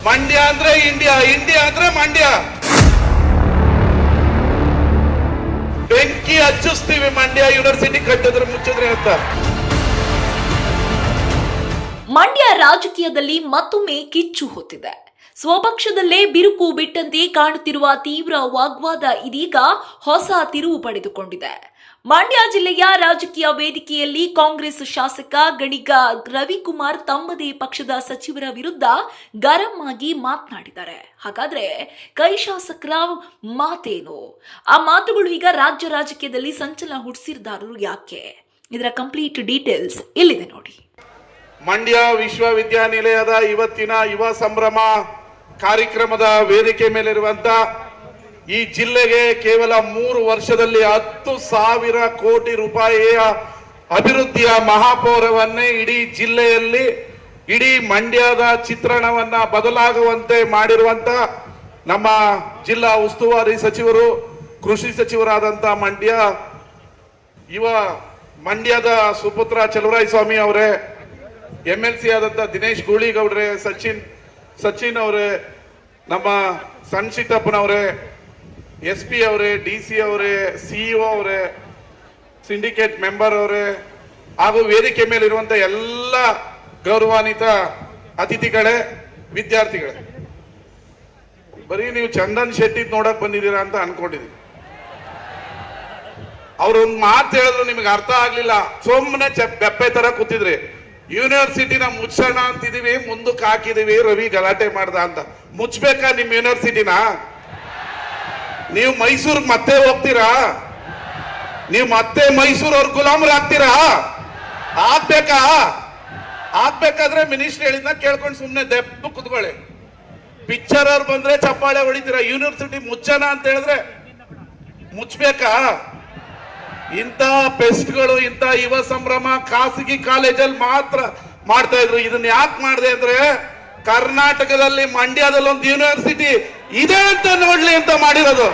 ಮಂಡ್ಯ ಅಂದ್ರೆ India, India ಅಂದ್ರೆ ಮಂಡ್ಯ. ಬೆಂಕಿ ಹಚ್ಚಿಸ್ತೀವಿ ಮಂಡ್ಯ ಯೂನಿವರ್ಸಿಟಿ ಕಟ್ಟಿದ್ರೆ ಮುಚ್ಚಿದ್ರೆ ಅಂತ. ಮಂಡ್ಯ ರಾಜಕೀಯದಲ್ಲಿ ಮತ್ತೊಮ್ಮೆ ಕಿಚ್ಚು ಹೊತ್ತಿದೆ. ಸ್ವಪಕ್ಷದಲ್ಲೇ ಬಿರುಕು ಬಿಟ್ಟಂತೆ ಕಾಣುತ್ತಿರುವ ತೀವ್ರ ವಾಗ್ವಾದ ಇದೀಗ ಹೊಸ ತಿರುವು ಪಡೆದುಕೊಂಡಿದೆ. ಮಂಡ್ಯ ಜಿಲ್ಲೆಯ ರಾಜಕೀಯ ವೇದಿಕೆಯಲ್ಲಿ ಕಾಂಗ್ರೆಸ್ ಶಾಸಕ ಗಣಿಗ ರವಿಕುಮಾರ್ ತಮ್ಮದೇ ಪಕ್ಷದ ಸಚಿವರ ವಿರುದ್ಧ ಗರಂ ಆಗಿ ಮಾತನಾಡಿದ್ದಾರೆ. ಹಾಗಾದ್ರೆ ಕೈ ಶಾಸಕರ ಮಾತೇನು? ಆ ಮಾತುಗಳು ಈಗ ರಾಜ್ಯ ರಾಜಕೀಯದಲ್ಲಿ ಸಂಚಲನ ಹುಟ್ಟಿಸಿದಾರರು ಯಾಕೆ? ಇದರ ಕಂಪ್ಲೀಟ್ ಡೀಟೇಲ್ಸ್ ಇಲ್ಲಿದೆ ನೋಡಿ. ಮಂಡ್ಯ ವಿಶ್ವವಿದ್ಯಾನಿಲಯದ ಇವತ್ತಿನ ಯುವ ಸಂಭ್ರಮ ಕಾರ್ಯಕ್ರಮದ ವೇದಿಕೆ ಮೇಲಿರುವಂತ ಈ ಜಿಲ್ಲೆಗೆ ಕೇವಲ 3 ವರ್ಷದಲ್ಲಿ 10,000 ಕೋಟಿ ರೂಪಾಯಿಯ ಅಭಿವೃದ್ಧಿಯ ಮಹಾಪೌರವನ್ನೇ ಇಡೀ ಜಿಲ್ಲೆಯಲ್ಲಿ, ಇಡೀ ಮಂಡ್ಯದ ಚಿತ್ರಣವನ್ನ ಬದಲಾಗುವಂತೆ ಮಾಡಿರುವಂತ ನಮ್ಮ ಜಿಲ್ಲಾ ಉಸ್ತುವಾರಿ ಸಚಿವರು, ಕೃಷಿ ಸಚಿವರಾದಂತ ಮಂಡ್ಯದ ಸುಪುತ್ರ ಚಲುವರಾಯಸ್ವಾಮಿ ಅವರೇ, MLC ಆದಂತ ದಿನೇಶ್ ಗೂಳಿಗೌಡ್ರೆ, ಸಚಿನ್ ಅವರೇ, ನಮ್ಮ ಸಣ್ಣ ಸಿದ್ದಪ್ಪನವರೇ, SP ಅವರೇ, DC ಅವರೇ, CEO ಅವರೇ, ಸಿಂಡಿಕೇಟ್ ಮೆಂಬರ್ ಅವರೇ, ಹಾಗೂ ವೇದಿಕೆ ಮೇಲಿರುವಂತ ಎಲ್ಲ ಗೌರವಾನ್ವಿತ ಅತಿಥಿಗಳೇ, ವಿದ್ಯಾರ್ಥಿಗಳೇ, ಬರೀ ನೀವು ಚಂದನ್ ಶೆಟ್ಟಿ ನೋಡಕ್ ಬಂದಿದ್ದೀರಾ ಅಂತ ಅನ್ಕೊಂಡಿದ್ದೀನಿ. ಅವ್ರೊಂದು ಮಾತು ಹೇಳಿದ್ರು ನಿಮಗೆ ಅರ್ಥ ಆಗ್ಲಿಲ್ಲ, ಸುಮ್ಮನೆ ಬೆಪ್ಪೆ ತರ ಕೂತಿದ್ರಿ. ಯೂನಿವರ್ಸಿಟಿನ ಮುಚ್ಚೋಣ ಅಂತಿದೀವಿ, ಮುಂದಕ್ಕೆ ಹಾಕಿದೀವಿ, ರವಿ ಗಲಾಟೆ ಮಾಡ್ದ ಅಂತ. ಮುಚ್ಚಬೇಕಾ ನಿಮ್ ಯೂನಿವರ್ಸಿಟಿನ? ನೀವು ಮೈಸೂರಿಗೆ ಮತ್ತೆ ಹೋಗ್ತೀರಾ? ನೀವು ಮತ್ತೆ ಮೈಸೂರವ್ರ ಗುಲಾಮರಾಗ್ತೀರಾ? ಆಗ್ಬೇಕಾದ್ರೆ ಮಿನಿಸ್ಟರ್ ಹೇಳಿದ್ನ ಕೇಳ್ಕೊಂಡು ಸುಮ್ನೆ ದೆಪ್ಪ ಕುತ್ಕೊಳ್ಳಿ. ಪಿಕ್ಚರ್ ಅವ್ರು ಬಂದ್ರೆ ಚಪ್ಪಾಳೆ ಹೊಡಿತೀರಾ. ಯೂನಿವರ್ಸಿಟಿ ಮುಚ್ಚೋಣ ಅಂತ ಹೇಳಿದ್ರೆ ಮುಚ್ಚಬೇಕಾ? ಇಂಥ ಪೆಸ್ಟ್ಗಳು, ಇಂಥ ಯುವ ಸಂಭ್ರಮ ಖಾಸಗಿ ಕಾಲೇಜಲ್ಲಿ ಮಾತ್ರ ಮಾಡ್ತಾ ಇದ್ರು. ಇದನ್ನ ಯಾಕೆ ಮಾಡಿದೆ ಅಂದ್ರೆ, ಕರ್ನಾಟಕದಲ್ಲಿ ಮಂಡ್ಯದಲ್ಲಿ ಒಂದು ಯೂನಿವರ್ಸಿಟಿ ಇದೆ ಅಂತ ನೋಡ್ಲಿ ಅಂತ ಮಾಡಿರೋದು.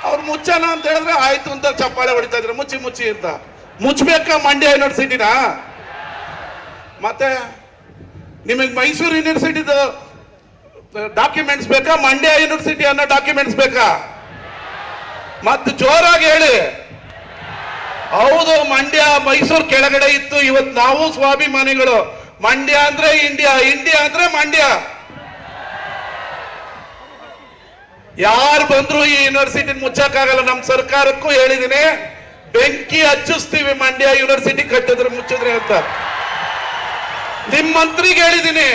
ಅವ್ರು ಮುಚ್ಚೋಣ ಅಂತ ಹೇಳಿದ್ರೆ ಆಯ್ತು ಅಂತ ಚಪ್ಪಾಳೆ ಹೊಡಿತಾ ಇದ್ರು, ಮುಚ್ಚಿ ಅಂತ. ಮುಚ್ಚಬೇಕಾ ಮಂಡ್ಯ ಯೂನಿವರ್ಸಿಟಿನ? ಮತ್ತೆ ನಿಮಗೆ ಮೈಸೂರು ಯೂನಿವರ್ಸಿಟಿದ ಡಾಕ್ಯುಮೆಂಟ್ಸ್ ಬೇಕಾ? ಮಂಡ್ಯ ಯೂನಿವರ್ಸಿಟಿ ಅನ್ನೋ ಡಾಕ್ಯುಮೆಂಟ್ಸ್ ಬೇಕಾ? ಮತ್ತೆ ಜೋರಾಗಿ ಹೇಳಿ. ಹೌದು, ಮಂಡ್ಯ ಮೈಸೂರು ಕೆಳಗಡೆ ಇತ್ತು, ಇವತ್ತು ನಾವು ಸ್ವಾಭಿಮಾನಿಗಳು. ಮಂಡ್ಯ ಅಂದ್ರೆ ಇಂಡಿಯಾ, ಇಂಡಿಯಾ ಅಂದ್ರೆ ಮಂಡ್ಯ. ಯಾರು ಬಂದ್ರು ಈ ಯೂನಿವರ್ಸಿಟಿ ಮುಚ್ಚಕ್ಕಾಗಲ್ಲ. ನಮ್ಮ ಸರ್ಕಾರಕ್ಕೂ ಹೇಳಿದೀನಿ, ಬೆಂಕಿ ಹಚ್ಚಿಸ್ತೀವಿ ಮಂಡ್ಯ ಯೂನಿವರ್ಸಿಟಿ ಕಟ್ಟಿದ್ರೆ ಮುಚ್ಚಿದ್ರೆ ಅಂತ. ನಿಮ್ ಮಂತ್ರಿಗೆ ಹೇಳಿದೀನಿ,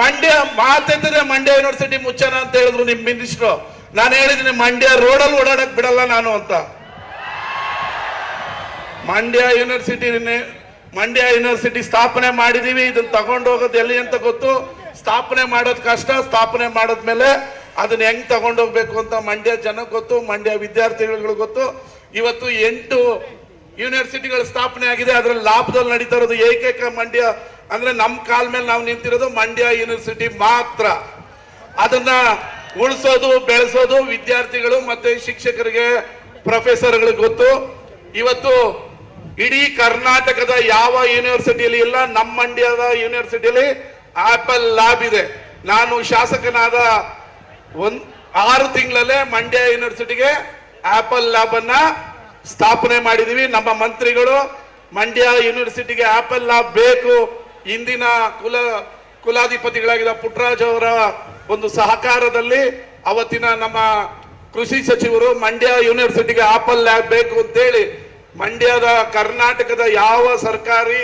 ಮಂಡ್ಯ ಮಾತೆತ್ತಿದ್ರೆ ಮಂಡ್ಯ ಯೂನಿವರ್ಸಿಟಿ ಮುಚ್ಚೋಣ ಅಂತ ಹೇಳಿದ್ರು ನಿಮ್ ಮಿನಿಸ್ಟ್ರು. ನಾನು ಹೇಳಿದ್ದೀನಿ, ಮಂಡ್ಯ ರೋಡಲ್ಲಿ ಓಡಾಡಕ್ ಬಿಡಲ್ಲ ನಾನು ಅಂತ. ಮಂಡ್ಯ ಯೂನಿವರ್ಸಿಟಿ ಸ್ಥಾಪನೆ ಮಾಡಿದೀವಿ. ಇದನ್ನ ತಗೊಂಡು ಹೋಗೋದು ಎಲ್ಲಿ ಅಂತ ಗೊತ್ತು. ಸ್ಥಾಪನೆ ಮಾಡೋದು ಕಷ್ಟ. ಸ್ಥಾಪನೆ ಮಾಡೋದ್ಮೇಲೆ ಅದನ್ನ ಹೆಂಗ್ ತಗೊಂಡೋಗ್ಬೇಕು ಅಂತ ಮಂಡ್ಯ ಜನಕ್ಕೆ ಗೊತ್ತು, ಮಂಡ್ಯ ವಿದ್ಯಾರ್ಥಿಗಳಿಗೆ ಗೊತ್ತು. ಇವತ್ತು 8 ಯೂನಿವರ್ಸಿಟಿಗಳು ಸ್ಥಾಪನೆ ಆಗಿದೆ. ಅದ್ರಲ್ಲಿ ಲಾಭದಲ್ಲಿ ನಡೀತಾ ಇರೋದು ಏಕೈಕ ಮಂಡ್ಯ ಅಂದ್ರೆ ನಮ್ಮ ಕಾಲ ಮೇಲೆ ನಾವು ನಿಂತಿರೋದು ಮಂಡ್ಯ ಯೂನಿವರ್ಸಿಟಿ ಮಾತ್ರ. ಅದನ್ನ ಉಳಿಸೋದು, ಬೆಳೆಸೋದು ವಿದ್ಯಾರ್ಥಿಗಳು ಮತ್ತೆ ಶಿಕ್ಷಕರಿಗೆ, ಪ್ರೊಫೆಸರ್ಗಳಿಗೆ ಗೊತ್ತು. ಇವತ್ತು ಇಡೀ ಕರ್ನಾಟಕದ ಯಾವ ಯೂನಿವರ್ಸಿಟಿಯಲ್ಲಿ ಇಲ್ಲ, ನಮ್ಮ ಮಂಡ್ಯದ ಯೂನಿವರ್ಸಿಟಿಯಲ್ಲಿ ಆಪಲ್ ಲ್ಯಾಬ್ ಇದೆ. ನಾನು ಶಾಸಕನಾದ 6 ತಿಂಗಳಲ್ಲೇ ಮಂಡ್ಯ ಯೂನಿವರ್ಸಿಟಿಗೆ ಆಪಲ್ ಲ್ಯಾಬ್ ಅನ್ನ ಸ್ಥಾಪನೆ ಮಾಡಿದೀವಿ. ನಮ್ಮ ಮಂತ್ರಿಗಳು ಮಂಡ್ಯ ಯೂನಿವರ್ಸಿಟಿಗೆ ಆಪಲ್ ಲ್ಯಾಬ್ ಬೇಕು, ಇಂದಿನ ಕುಲಾಧಿಪತಿಗಳಾಗಿದ್ದ ಪುಟ್ಟರಾಜ್ ಅವರ ಒಂದು ಸಹಕಾರದಲ್ಲಿ ಅವತ್ತಿನ ನಮ್ಮ ಕೃಷಿ ಸಚಿವರು ಮಂಡ್ಯ ಯೂನಿವರ್ಸಿಟಿಗೆ ಆಪಲ್ ಲ್ಯಾಬ್ ಬೇಕು ಅಂತೇಳಿ, ಮಂಡ್ಯದ ಕರ್ನಾಟಕದ ಯಾವ ಸರ್ಕಾರಿ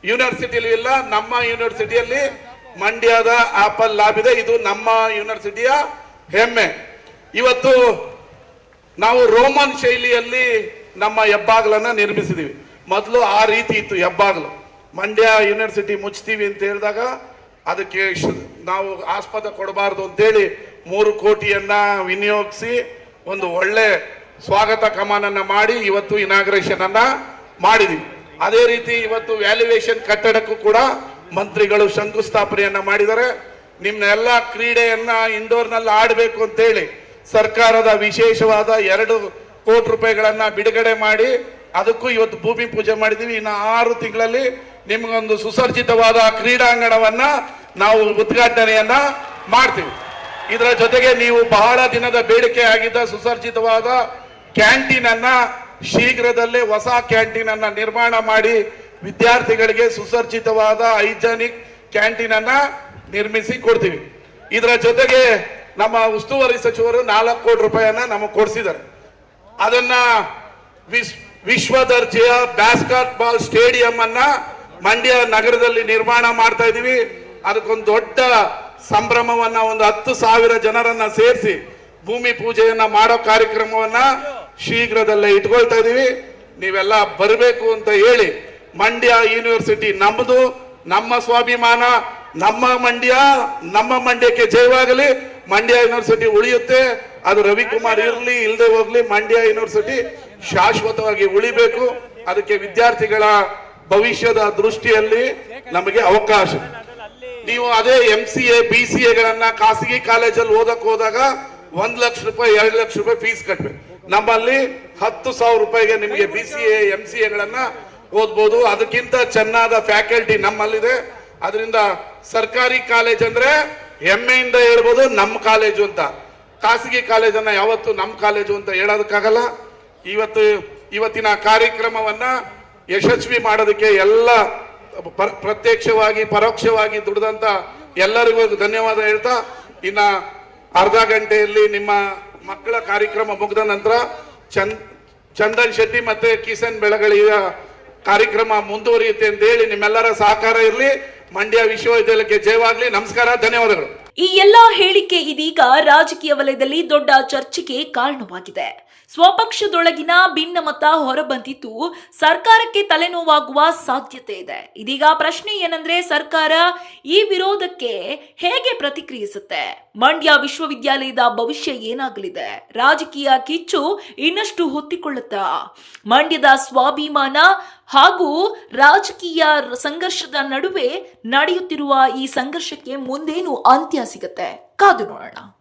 ಯೂನಿವರ್ಸಿಟಿಯಲ್ಲಿ ಇಲ್ಲ, ನಮ್ಮ ಯೂನಿವರ್ಸಿಟಿಯಲ್ಲಿ ಮಂಡ್ಯದ ಆಪಲ್ ಲ್ಯಾಬ್ ಇದೆ. ಇದು ನಮ್ಮ ಯೂನಿವರ್ಸಿಟಿಯ ಹೆಮ್ಮೆ. ಇವತ್ತು ನಾವು ರೋಮನ್ ಶೈಲಿಯಲ್ಲಿ ನಮ್ಮ ಹೆಬ್ಬಾಗ್ಲನ್ನ ನಿರ್ಮಿಸಿದೀವಿ. ಮೊದಲು ಆ ರೀತಿ ಇತ್ತು ಹೆಬ್ಬಾಗ್ಲು. ಮಂಡ್ಯ ಯೂನಿವರ್ಸಿಟಿ ಮುಚ್ತೀವಿ ಅಂತ ಹೇಳಿದಾಗ ಅದಕ್ಕೆ ನಾವು ಆಸ್ಪದ ಕೊಡಬಾರ್ದು ಅಂತೇಳಿ 3 ಕೋಟಿಯನ್ನ ವಿನಿಯೋಗಿಸಿ ಒಂದು ಒಳ್ಳೆ ಸ್ವಾಗತ ಕಮಾನನ್ನ ಮಾಡಿ ಇವತ್ತು ಇನಾಗ್ರೇಷನ್ ಅನ್ನ ಮಾಡಿದೀವಿ. ಅದೇ ರೀತಿ ಇವತ್ತು ವ್ಯಾಲ್ಯೂಯೇಷನ್ ಕಟ್ಟಡಕ್ಕೂ ಕೂಡ ಮಂತ್ರಿಗಳು ಶಂಕುಸ್ಥಾಪನೆಯನ್ನ ಮಾಡಿದ್ದಾರೆ. ನಿಮ್ನೆಲ್ಲ ಕ್ರೀಡೆಯನ್ನ ಇಂಡೋರ್ನಲ್ಲಿ ಆಡಬೇಕು ಅಂತೇಳಿ ಸರ್ಕಾರದ ವಿಶೇಷವಾದ 2 ಕೋಟಿ ರೂಪಾಯಿಗಳನ್ನ ಬಿಡುಗಡೆ ಮಾಡಿ ಅದಕ್ಕೂ ಇವತ್ತು ಭೂಮಿ ಪೂಜೆ ಮಾಡಿದೀವಿ. ಇನ್ನು 6 ತಿಂಗಳಲ್ಲಿ ನಿಮಗೊಂದು ಸುಸರ್ಜಿತವಾದ ಕ್ರೀಡಾಂಗಣವನ್ನ ನಾವು ಉದ್ಘಾಟನೆಯನ್ನ ಮಾಡ್ತೀವಿ. ಇದರ ಜೊತೆಗೆ ನೀವು ಬಹಳ ದಿನದ ಬೇಡಿಕೆ ಆಗಿದ್ದ ಸುಸರ್ಜಿತವಾದ ಕ್ಯಾಂಟೀನ್ ಅನ್ನ ಶೀಘ್ರದಲ್ಲೇ ಹೊಸ ಕ್ಯಾಂಟೀನ್ ಅನ್ನ ನಿರ್ಮಾಣ ಮಾಡಿ ವಿದ್ಯಾರ್ಥಿಗಳಿಗೆ ಸುಸರ್ಜಿತವಾದ ಹೈಜಾನಿಕ್ ಕ್ಯಾಂಟೀನ್ ಅನ್ನ ನಿರ್ಮಿಸಿ ಕೊಡ್ತೀವಿ. ಇದರ ಜೊತೆಗೆ ನಮ್ಮ ಉಸ್ತುವಾರಿ ಸಚಿವರು 4 ಕೋಟಿ ರೂಪಾಯಿಯನ್ನ ನಮಗೆ ಕೊಡಿಸಿದ್ದಾರೆ. ಅದನ್ನ ವಿಶ್ವ ದರ್ಜೆಯ ಬ್ಯಾಸ್ಕೆಟ್ ಬಾಲ್ ಸ್ಟೇಡಿಯಂ ಅನ್ನ ಮಂಡ್ಯ ನಗರದಲ್ಲಿ ನಿರ್ಮಾಣ ಮಾಡ್ತಾ ಇದೀವಿ. ಅದಕ್ಕೊಂದು ದೊಡ್ಡ ಸಂಭ್ರಮವನ್ನ, ಒಂದು 10,000 ಜನರನ್ನ ಸೇರಿಸಿ ಭೂಮಿ ಪೂಜೆಯನ್ನ ಮಾಡೋ ಕಾರ್ಯಕ್ರಮವನ್ನ ಶೀಘ್ರದಲ್ಲೇ ಇಟ್ಕೊಳ್ತಾ ಇದೀವಿ. ನೀವೆಲ್ಲ ಬರಬೇಕು ಅಂತ ಹೇಳಿ, ಮಂಡ್ಯ ಯೂನಿವರ್ಸಿಟಿ ನಮ್ಮದು, ನಮ್ಮ ಸ್ವಾಭಿಮಾನ, ನಮ್ಮ ಮಂಡ್ಯಕ್ಕೆ ಜಯವಾಗಲಿ. ಮಂಡ್ಯ ಯೂನಿವರ್ಸಿಟಿ ಉಳಿಯುತ್ತೆ. ಅದು ರವಿಕುಮಾರ್ ಇರಲಿ ಇಲ್ಲದೆ ಹೋಗ್ಲಿ, ಮಂಡ್ಯ ಯೂನಿವರ್ಸಿಟಿ ಶಾಶ್ವತವಾಗಿ ಉಳಿಬೇಕು. ಅದಕ್ಕೆ ವಿದ್ಯಾರ್ಥಿಗಳ ಭವಿಷ್ಯದ ದೃಷ್ಟಿಯಲ್ಲಿ ನಮಗೆ ಅವಕಾಶ. ನೀವು ಅದೇ MCA BCA ಗಳನ್ನ ಖಾಸಗಿ ಕಾಲೇಜಲ್ಲಿ ಓದಕ್ ಹೋದಾಗ 1 ಲಕ್ಷ ರೂಪಾಯಿ 2 ಲಕ್ಷ ರೂಪಾಯಿ ಫೀಸ್ ಕಟ್ಟಬೇಕು. ನಮ್ಮಲ್ಲಿ 10,000 ರೂಪಾಯಿಗೆ ನಿಮಗೆ BCA MCA ಗಳನ್ನ ಓದ್ಬೋದು. ಅದಕ್ಕಿಂತ ಚೆನ್ನಾದ ಫ್ಯಾಕಲ್ಟಿ ನಮ್ಮಲ್ಲಿದೆ. ಅದರಿಂದ ಸರ್ಕಾರಿ ಕಾಲೇಜ್ ಅಂದ್ರೆ ಹೆಮ್ಮೆಯಿಂದ ಹೇಳ್ಬೋದು ನಮ್ಮ ಕಾಲೇಜು ಅಂತ. ಖಾಸಗಿ ಕಾಲೇಜನ್ನ ಯಾವತ್ತು ನಮ್ಮ ಕಾಲೇಜು ಅಂತ ಹೇಳೋದಕ್ಕಾಗಲ್ಲ. ಇವತ್ತಿನ ಕಾರ್ಯಕ್ರಮವನ್ನ ಯಶಸ್ವಿ ಮಾಡೋದಕ್ಕೆ ಎಲ್ಲ ಪ್ರತ್ಯಕ್ಷವಾಗಿ ಪರೋಕ್ಷವಾಗಿ ದುಡಿದಂತ ಎಲ್ಲರಿಗೂ ಧನ್ಯವಾದ ಹೇಳ್ತಾ, ಇನ್ನ ಅರ್ಧ ಗಂಟೆಯಲ್ಲಿ ನಿಮ್ಮ ಮಕ್ಕಳ ಕಾರ್ಯಕ್ರಮ ಮುಗಿದ ನಂತರ ಚಂದನ್ ಶೆಟ್ಟಿ ಮತ್ತೆ ಕಿಸನ್ ಬೆಳಗಳಿಯ ಕಾರ್ಯಕ್ರಮ ಮುಂದುವರಿಯುತ್ತೆ ಅಂತ ಹೇಳಿ ನಿಮ್ಮೆಲ್ಲರ ಸಹಕಾರ ಇರಲಿ. ಮಂಡ್ಯ ವಿಶ್ವವಿದ್ಯಾಲಯಕ್ಕೆ ಜಯವಾಗ್ಲಿ. ನಮಸ್ಕಾರ, ಧನ್ಯವಾದಗಳು. ಈ ಎಲ್ಲಾ ಹೇಳಿಕೆ ಇದೀಗ ರಾಜಕೀಯ ವಲಯದಲ್ಲಿ ದೊಡ್ಡ ಚರ್ಚೆಗೆ ಕಾರಣವಾಗಿದೆ. ಸ್ವಪಕ್ಷದೊಳಗಿನ ಭಿನ್ನಮತ ಹೊರಬಂದಿದ್ದು ಸರ್ಕಾರಕ್ಕೆ ತಲೆನೋವಾಗುವ ಸಾಧ್ಯತೆ ಇದೆ. ಇದೀಗ ಪ್ರಶ್ನೆ ಏನಂದ್ರೆ, ಸರ್ಕಾರ ಈ ವಿರೋಧಕ್ಕೆ ಹೇಗೆ ಪ್ರತಿಕ್ರಿಯಿಸುತ್ತೆ? ಮಂಡ್ಯ ವಿಶ್ವವಿದ್ಯಾಲಯದ ಭವಿಷ್ಯ ಏನಾಗಲಿದೆ? ರಾಜಕೀಯ ಕಿಚ್ಚು ಇನ್ನಷ್ಟು ಹೊತ್ತಿಕೊಳ್ಳುತ್ತಾ? ಮಂಡ್ಯದ ಸ್ವಾಭಿಮಾನ ಹಾಗೂ ರಾಜಕೀಯ ಸಂಘರ್ಷದ ನಡುವೆ ನಡೆಯುತ್ತಿರುವ ಈ ಸಂಘರ್ಷಕ್ಕೆ ಮುಂದೇನು ಅಂತ್ಯ ಸಿಗುತ್ತೆ? ಕಾದು ನೋಡೋಣ.